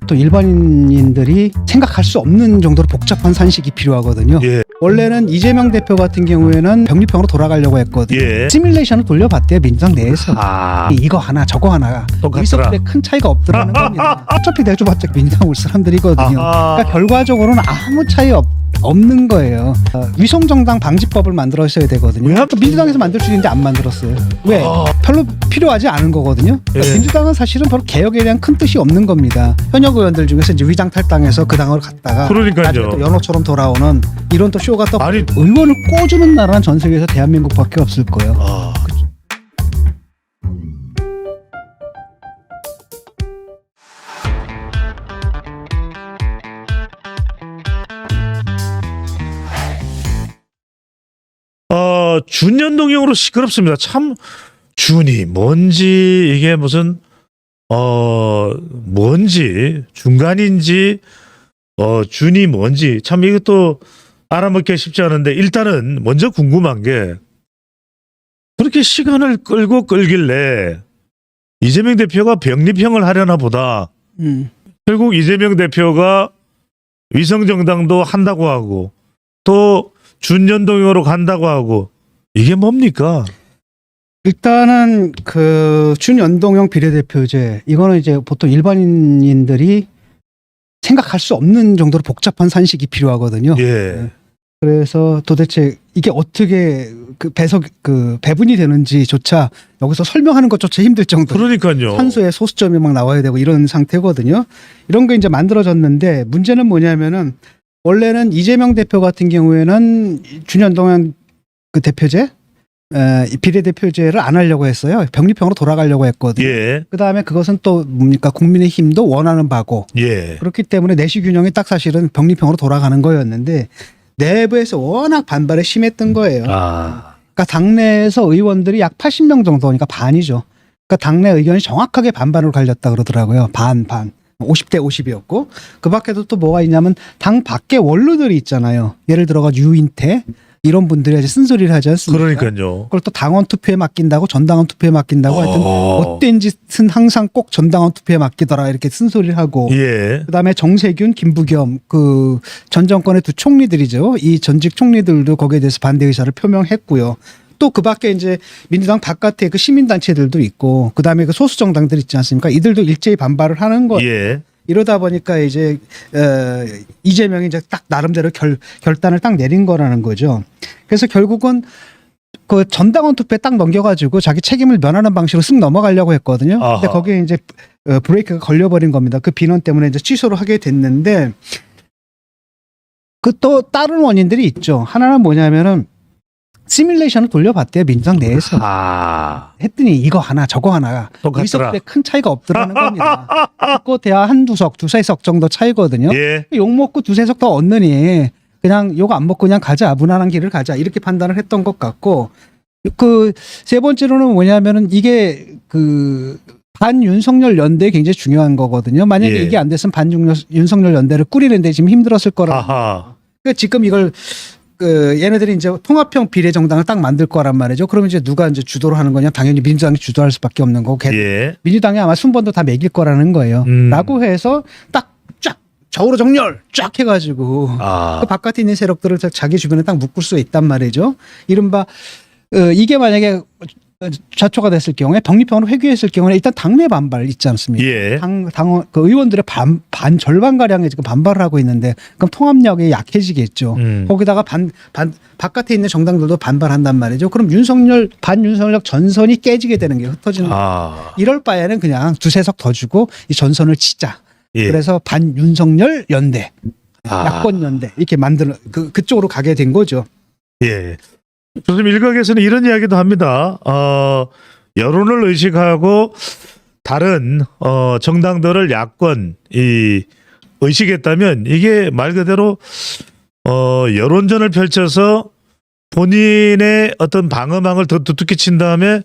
또 일반인들이 생각할 수 없는 정도로 복잡한 산식이 필요하거든요. 예. 원래는 이재명 대표 같은 경우에는 병립형으로 돌아가려고 했거든요. 예. 시뮬레이션을 돌려봤대요. 민주당 내에서. 아, 이거 하나 저거 하나 똑같더라. 의석들에 큰 차이가 없더라는 겁니다. 어차피 내줘봤자 민주당 올 사람들이거든요. 아하. 그러니까 결과적으로는 아무 차이 없는 거예요. 위성정당 방지법을 만들어셔야 되거든요. 왜? 또 민주당에서 만들 수 있는데 안 만들었어요. 왜? 아. 별로 필요하지 않은 거거든요. 그러니까 예. 민주당은 사실은 별로 개혁에 대한 큰 뜻이 없는 겁니다. 현역 의원들 중에서 이제 위장 탈당해서 그 당으로 갔다가 그러니까요. 나중에 또 연호처럼 돌아오는 이런 또 쇼가 또 아니. 의원을 꿔주는 나라는 전 세계에서 대한민국밖에 없을 거예요. 아. 준연동형으로 시끄럽습니다. 참 준이 뭔지 이게 무슨 뭔지 중간인지 준이 뭔지 참 이것도 알아먹기 쉽지 않은데 일단은 먼저 궁금한 게 그렇게 시간을 끌고 끌길래 이재명 대표가 병립형을 하려나 보다. 결국 이재명 대표가 위성정당도 한다고 하고 또 준연동형으로 간다고 하고 이게 뭡니까? 일단은 그 준연동형 비례대표제 이거는 이제 보통 일반인들이 생각할 수 없는 정도로 복잡한 산식이 필요하거든요. 예. 그래서 도대체 이게 어떻게 배분이 되는지조차 여기서 설명하는 것조차 힘들 정도로 그러니까요. 산소에 소수점이 막 나와야 되고 이런 상태거든요. 이런 게 이제 만들어졌는데 문제는 뭐냐면은 원래는 이재명 대표 같은 경우에는 준연동형 그 대표제 비례대표제를 안 하려고 했어요. 병립형으로 돌아가려고 했거든요. 예. 그다음에 그것은 또 뭡니까 국민의힘도 원하는 바고 예. 그렇기 때문에 내시 균형이 딱 사실은 병립형으로 돌아가는 거였는데 내부에서 워낙 반발이 심했던 거예요. 아. 그러니까 당내에서 의원들이 약 80명 정도니까 반이죠. 그러니까 당내 의견이 정확하게 반반으로 갈렸다 그러더라고요. 반. 50대 50이었고 그 밖에도 또 뭐가 있냐면 당 밖에 원로들이 있잖아요. 예를 들어가 유인태 이런 분들이 이제 쓴소리를 하지 않습니까? 그러니까요. 그걸 또 당원 투표에 맡긴다고 전당원 투표에 맡긴다고 하여튼 어. 못된 짓은 항상 꼭 전당원 투표에 맡기더라 이렇게 쓴소리를 하고 예. 그다음에 정세균, 김부겸 그 전 정권의 두 총리들이죠. 이 전직 총리들도 거기에 대해서 반대 의사를 표명했고요. 또 그 밖에 이제 민주당 바깥에 그 시민단체들도 있고 그다음에 그 소수 정당들 있지 않습니까? 이들도 일제히 반발을 하는 거예요. 예. 이러다 보니까 이제 이재명이 이제 딱 나름대로 결단을 딱 내린 거라는 거죠. 그래서 결국은 그 전당원 투표에 딱 넘겨가지고 자기 책임을 면하는 방식으로 쓱 넘어가려고 했거든요. 아하. 근데 거기에 이제 브레이크가 걸려버린 겁니다. 그 민원 때문에 이제 취소를 하게 됐는데 그 또 다른 원인들이 있죠. 하나는 뭐냐면은 시뮬레이션을 돌려봤대요. 민주당 내에서. 아. 했더니 이거 하나 저거 하나 똑같더라. 의석들에 큰 차이가 없더라는 겁니다. 그 대화 한두 석, 두세 석 정도 차이거든요. 예. 욕 먹고 두세 석 더 얻느니 그냥 욕 안 먹고 그냥 가자. 무난한 길을 가자. 이렇게 판단을 했던 것 같고 그 세 번째로는 뭐냐면은 이게 그 반윤석열 연대 굉장히 중요한 거거든요. 만약에 예. 이게 안 됐으면 반윤석열 연대를 꾸리는데 지금 힘들었을 거라. 아하. 그러니까 지금 이걸 얘네들이 이제 통합형 비례정당을 딱 만들 거란 말이죠. 그러면 이제 누가 이제 주도를 하는 거냐? 당연히 민주당이 주도할 수밖에 없는 거고. 예. 민주당이 아마 순번도 다 매길 거라는 거예요. 라고 해서 딱 쫙 좌우로 정렬 쫙 해가지고 아. 그 바깥에 있는 세력들을 자기 주변에 딱 묶을 수 있단 말이죠. 이른바 이게 만약에 좌초가 됐을 경우에 병립형으로 회귀했을 경우에 일단 당내 반발 있지 않습니까? 예. 당원 그 의원들의 반 절반 가량이 지금 반발을 하고 있는데 그럼 통합력이 약해지겠죠. 거기다가 바깥에 있는 정당들도 반발한단 말이죠. 그럼 반윤석열 전선이 깨지게 되는 게 흩어지는 거예요. 아. 이럴 바에는 그냥 두세 석 더 주고 이 전선을 치자. 예. 그래서 반윤석열 연대, 아. 야권 연대 이렇게 만드는 그쪽으로 가게 된 거죠. 예. 요즘 일각에서는 이런 이야기도 합니다. 여론을 의식하고 다른 정당들을 야권 의식했다면 이게 말 그대로 여론전을 펼쳐서 본인의 어떤 방어망을 더 두텁게 친 다음에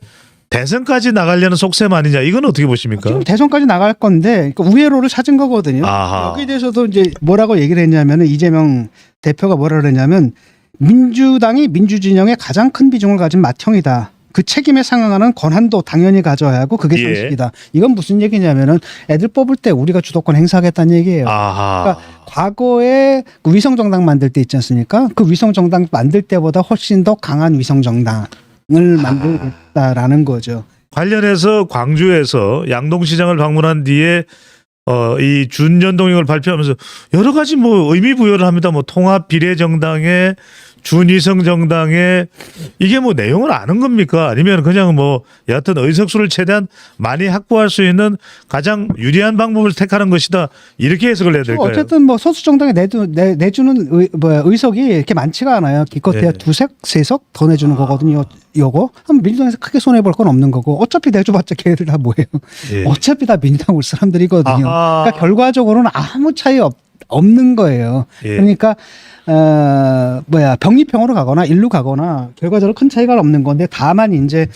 대선까지 나가려는 속셈 아니냐? 이건 어떻게 보십니까? 지금 대선까지 나갈 건데 그러니까 우회로를 찾은 거거든요. 아하. 여기에 대해서도 이제 뭐라고 얘기를 했냐면은 이재명 대표가 뭐라 그랬냐면 민주당이 민주진영의 가장 큰 비중을 가진 맏형이다. 그 책임에 상응하는 권한도 당연히 가져야 하고 그게 예. 상식이다. 이건 무슨 얘기냐면은 애들 뽑을 때 우리가 주도권 행사하겠다는 얘기예요. 아하. 그러니까 과거에 그 위성정당 만들 때 있지 않습니까? 그 위성정당 만들 때보다 훨씬 더 강한 위성정당을 만들겠다라는 거죠. 관련해서 광주에서 양동시장을 방문한 뒤에 이 준연동형을 발표하면서 여러 가지 뭐 의미 부여를 합니다. 뭐 통합 비례정당에 준위성 정당에 이게 뭐 내용을 아는 겁니까? 아니면 그냥 뭐 여하튼 의석수를 최대한 많이 확보할 수 있는 가장 유리한 방법을 택하는 것이다. 이렇게 해석을 해야 될까요? 어쨌든 뭐 소수 정당에 내주는 의석이 이렇게 많지가 않아요. 기껏해야 예. 두석, 세석 더 내주는 거거든요. 요거 그럼 민주당에서 크게 손해 볼 건 없는 거고 어차피 내줘봤자 걔들 다 뭐예요? 예. 어차피 다 민주당 올 사람들이거든요. 아하. 그러니까 결과적으로는 아무 차이 없는 거예요. 예. 그러니까 병립형으로 가거나 일루 가거나 결과적으로 큰 차이가 없는 건데 다만 이제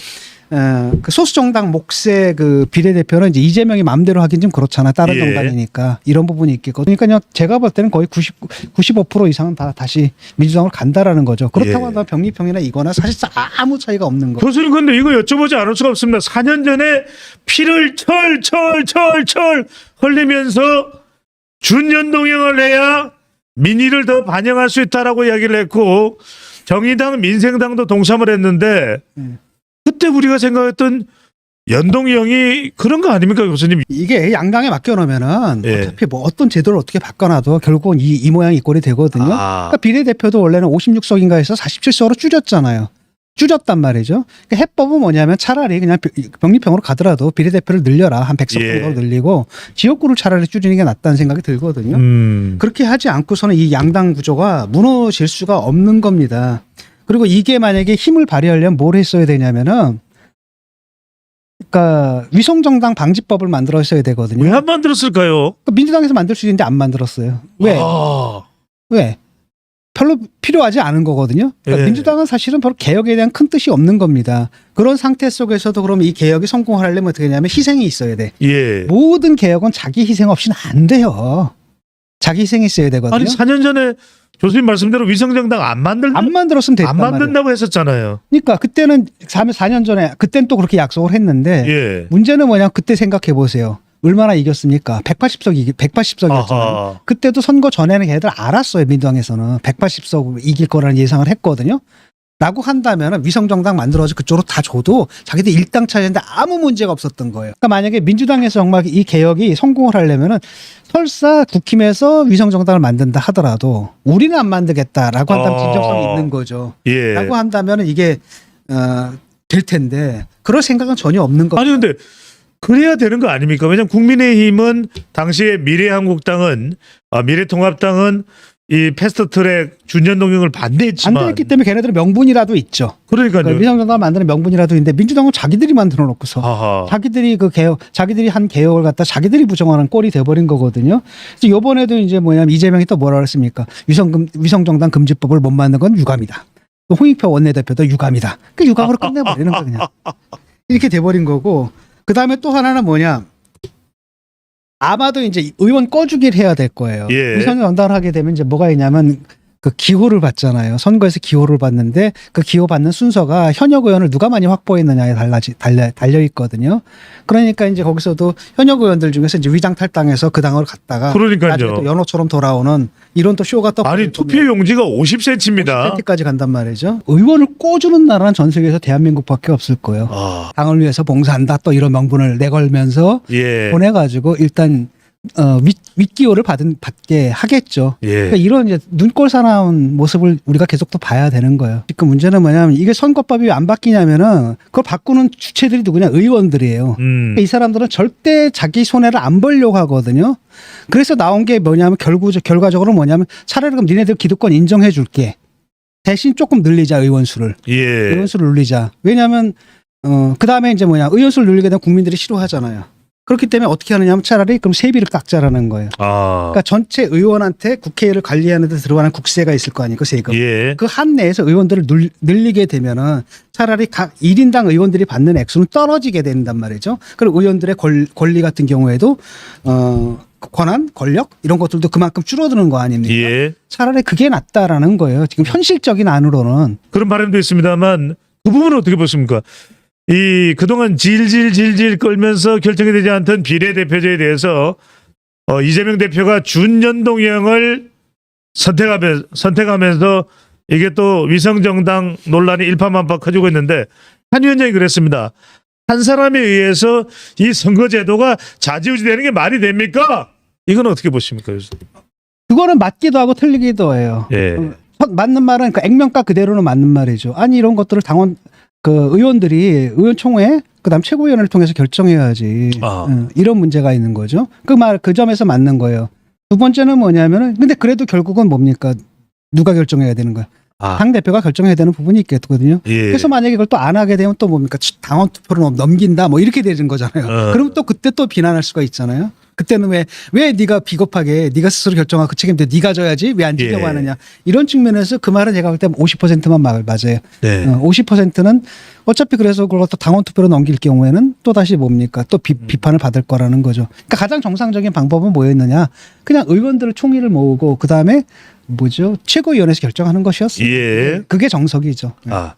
그 소수 정당 몫의 그 비례대표는 이제 이재명이 마음대로 하긴 좀 그렇잖아. 다른 예. 정당이니까 이런 부분이 있겠거든요. 그러니까 제가 볼 때는 거의 95% 이상은 다 다시 민주당으로 간다라는 거죠. 그렇다고 예. 한다면 병립형이나 이거나 사실상 아무 차이가 없는 거죠. 교수님 근데 이거 여쭤보지 않을 수가 없습니다. 4년 전에 피를 철 흘리면서 준연동형을 해야 민의를 더 반영할 수 있다라고 이야기를 했고 정의당 민생당도 동참을 했는데 그때 우리가 생각했던 연동형이 그런 거 아닙니까 교수님? 이게 양당에 맡겨놓으면은 예. 어차피 뭐 어떤 제도를 어떻게 바꿔놔도 결국은 이 모양 이 꼴이 되거든요. 그러니까 비례대표도 원래는 56석인가 해서 47석으로 줄였잖아요. 줄였단 말이죠. 그러니까 해법은 뭐냐면 차라리 그냥 병립형으로 가더라도 비례대표를 늘려라. 한 100석 예. 정도 늘리고 지역구를 차라리 줄이는 게 낫다는 생각이 들거든요. 그렇게 하지 않고서는 이 양당 구조가 무너질 수가 없는 겁니다. 그리고 이게 만약에 힘을 발휘하려면 뭘 했어야 되냐면은 그러니까 위성정당 방지법을 만들었어야 되거든요. 왜 안 만들었을까요? 그러니까 민주당에서 만들 수 있는데 안 만들었어요. 왜? 아, 왜? 별로 필요하지 않은 거거든요. 그러니까 예. 민주당은 사실은 별로 개혁에 대한 큰 뜻이 없는 겁니다. 그런 상태 속에서도 그럼 이 개혁이 성공하려면 어떻게 하냐면 희생이 있어야 돼. 예. 모든 개혁은 자기 희생 없이는 안 돼요. 자기 희생이 있어야 되거든요. 아니 4년 전에 교수님 말씀대로 위성정당 안 만들었으면 됐단 안 말이에요. 만든다고 했었잖아요. 그러니까 그때는 4년 전에 그때는 또 그렇게 약속을 했는데 예. 문제는 뭐냐 그때 생각해 보세요. 얼마나 이겼습니까? 180석이었잖아요. 아하. 그때도 선거 전에는 걔들 알았어요. 민주당에서는 180석 이길 거라는 예상을 했거든요. 라고 한다면 위성정당 만들어서 그쪽으로 다 줘도 자기들 일당 차지했는데 아무 문제가 없었던 거예요. 그러니까 만약에 민주당에서 정말 이 개혁이 성공을 하려면은 설사 국힘에서 위성정당을 만든다 하더라도 우리는 안 만들겠다라고 한다면 진정성이 있는 거죠. 예. 라고 한다면 이게 될 텐데 그럴 생각은 전혀 없는 거죠. 아니 근데 그래야 되는 거 아닙니까? 왜냐면 국민의힘은 당시에 미래한국당은 미래통합당은 이 패스트트랙 준연동형을 안 반대했지만 됐기 때문에 걔네들은 명분이라도 있죠. 그러니까요. 그러니까 위성정당을 만드는 명분이라도 있는데 민주당은 자기들이 만들어 놓고서 아하. 자기들이 그 개혁, 자기들이 한 개혁을 갖다 자기들이 부정하는 꼴이 돼버린 거거든요. 그래서 이번에도 이제 뭐냐면 이재명이 또 뭐라 그랬습니까? 위성정당 금지법을 못 만든 건 유감이다. 또 홍익표 원내대표도 유감이다. 그 유감으로 끝내버리는 거 그냥. 이렇게 돼버린 거고. 그 다음에 또 하나는 뭐냐? 아마도 이제 의원 꺼주기를 해야 될 거예요. 예. 위성정당을 하게 되면 이제 뭐가 있냐면 그 기호를 받잖아요. 선거에서 기호를 받는데 그 기호 받는 순서가 현역 의원을 누가 많이 확보했느냐에 달려 있거든요. 그러니까 이제 거기서도 현역 의원들 중에서 이제 위장 탈당해서 그 당으로 갔다가 그러니까요. 나중에 또 연호처럼 돌아오는 이런 또 쇼가 또 아니 투표 용지가 50cm입니다. 50cm까지 간단 말이죠. 의원을 꿔주는 나라는 전 세계에서 대한민국밖에 없을 거예요. 아, 당을 위해서 봉사한다 또 이런 명분을 내걸면서 예. 보내가지고 일단 윗기호를 받게 하겠죠. 예. 그러니까 이런 이제 눈꼴 사나운 모습을 우리가 계속 또 봐야 되는 거예요. 지금 문제는 뭐냐면 이게 선거법이 왜 안 바뀌냐면은 그걸 바꾸는 주체들이 누구냐? 의원들이에요. 그러니까 이 사람들은 절대 자기 손해를 안 보려고 하거든요. 그래서 나온 게 뭐냐면 결과적으로 뭐냐면 차라리 그럼 니네들 기득권 인정해 줄게. 대신 조금 늘리자 의원수를. 예. 의원수를 늘리자. 왜냐하면 그 다음에 이제 뭐냐 의원수를 늘리게 되면 국민들이 싫어하잖아요. 그렇기 때문에 어떻게 하느냐면 차라리 그럼 세비를 깎자라는 거예요. 아. 그러니까 전체 의원한테 국회를 관리하는 데 들어가는 국세가 있을 거 아니에요. 세금. 예. 그 한 내에서 의원들을 늘리게 되면은 차라리 각 1인당 의원들이 받는 액수는 떨어지게 된단 말이죠. 그리고 의원들의 권리 같은 경우에도 권한, 권력 이런 것들도 그만큼 줄어드는 거 아닙니까? 예. 차라리 그게 낫다라는 거예요. 지금 현실적인 안으로는. 그런 바람도 있습니다만 그 부분은 어떻게 보십니까? 이 그동안 질질 끌면서 결정이 되지 않던 비례대표제에 대해서 이재명 대표가 준연동형을 선택하면서 이게 또 위성정당 논란이 일파만파 커지고 있는데 한 위원장이 그랬습니다. 한 사람에 의해서 이 선거제도가 좌지우지되는 게 말이 됩니까? 이건 어떻게 보십니까? 교수님? 그거는 맞기도 하고 틀리기도 해요. 예. 맞는 말은 그 액면가 그대로는 맞는 말이죠. 아니 이런 것들을 당원 의원들이 의원총회 그다음 최고위원회를 통해서 결정해야지. 이런 문제가 있는 거죠. 그 점에서 맞는 거예요. 두 번째는 뭐냐면은 근데 그래도 결국은 뭡니까? 누가 결정해야 되는 거야? 당 대표가 결정해야 되는 부분이 있겠거든요. 예. 그래서 만약에 이걸 또 안 하게 되면 또 뭡니까? 당원 투표로 넘긴다 뭐 이렇게 되는 거잖아요. 그럼 또 그때 또 비난할 수가 있잖아요. 그때는 왜 네가 비겁하게 네가 스스로 결정하고 그 책임도 네가 져야지 왜 안 지려고 예. 하느냐 이런 측면에서 그 말은 제가 볼 때 50%만 맞아요. 네. 50%는 어차피 그래서 그걸 또 당원 투표로 넘길 경우에는 또 다시 뭡니까 또 비판을 받을 거라는 거죠. 그러니까 가장 정상적인 방법은 뭐였느냐 그냥 의원들을 총의를 모으고 그 다음에 뭐죠 최고위원회에서 결정하는 것이었어요. 예. 그게 정석이죠. 아,